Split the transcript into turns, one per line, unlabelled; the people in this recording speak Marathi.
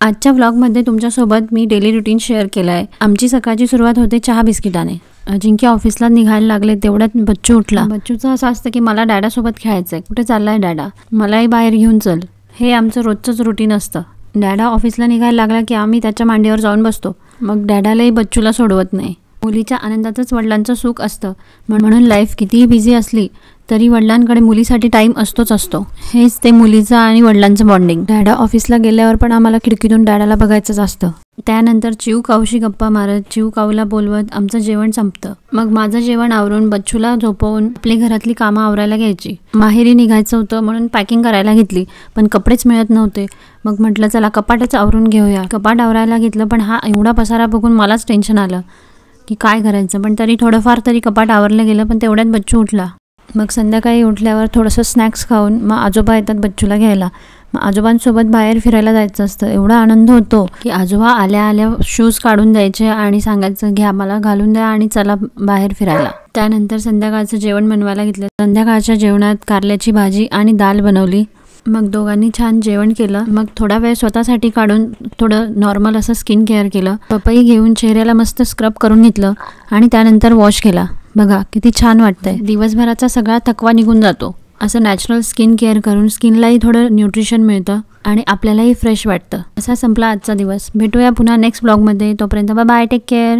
आजच्या व्लॉगमध्ये तुमच्यासोबत मी डेली रुटीन शेअर केलं आहे. आमची सकाळची सुरुवात होते चहा बिस्किटाने. जिंकी ऑफिसला निघायला लागले तेवढ्यात बच्चू उठला. बच्चूचं असं असतं की मला डॅडासोबत खेळायचं आहे. कुठे चाललाय डॅडा, मलाही बाहेर घेऊन चल. हे आमचं रोजचंच रुटीन असतं. डॅडा ऑफिसला निघायला लागला की आम्ही त्याच्या मांडीवर जाऊन बसतो. मग डॅडालाही बच्चूला सोडवत नाही. मुलीच्या आनंदातच वडिलांचं सुख असतं. म्हणून लाईफ कितीही बिझी असली तरी वडिलांकडे मुलीसाठी टाईम असतोच असतो. हेच ते मुलीचं आणि वडिलांचं बॉन्डिंग. डॅडा ऑफिसला गेल्यावर पण आम्हाला खिडकीतून डॅडाला बघायचंच असतं. त्यानंतर चिऊ काऊशी गप्पा मारत, चिऊ काऊला बोलवत आमचं जेवण संपतं. मग माझं जेवण आवरून बच्चूला झोपवून आपली घरातली कामं आवरायला घ्यायची. माहेरी निघायचं होतं म्हणून पॅकिंग करायला घेतली, पण कपडेच मिळत नव्हते. मग म्हटलं चला कपाटच आवरून घेऊया. कपाट आवरायला घेतलं, पण हा एवढा पसारा बघून मलाच टेन्शन आलं की काय करायचं. पण तरी थोडंफार तरी कपाट आवरलं गेलं. पण तेवढ्यात बच्चू उठला. मग संध्याकाळी उठल्यावर थोडंसं स्नॅक्स खाऊन मग आजोबा येतात बच्चूला घ्यायला. मग आजोबांसोबत बाहेर फिरायला जायचं असतं. एवढा आनंद होतो की आजोबा आल्या आल्या शूज काढून द्यायचे आणि सांगायचं घ्या मला घालून द्या आणि चला बाहेर फिरायला. त्यानंतर संध्याकाळचं जेवण बनवायला घेतलं. संध्याकाळच्या जेवणात कारल्याची भाजी आणि दाल बनवली. मग दोघांनी छान जेवण केलं. मग थोडा वेळ स्वतःसाठी काढून थोडं नॉर्मल असं स्किन केअर केलं. पपई घेऊन चेहऱ्याला मस्त स्क्रब करून घेतलं आणि त्यानंतर वॉश केला. बघा किती छान वाटतंय. दिवसभराचा सगळा थकवा निघून जातो. असं नॅचरल स्किन केअर करून स्किनलाही थोडं न्यूट्रिशन मिळतं आणि आपल्यालाही फ्रेश वाटतं. असा संपला आजचा दिवस. भेटूया पुन्हा नेक्स्ट ब्लॉगमध्ये. तोपर्यंत बाय, टेक केअर.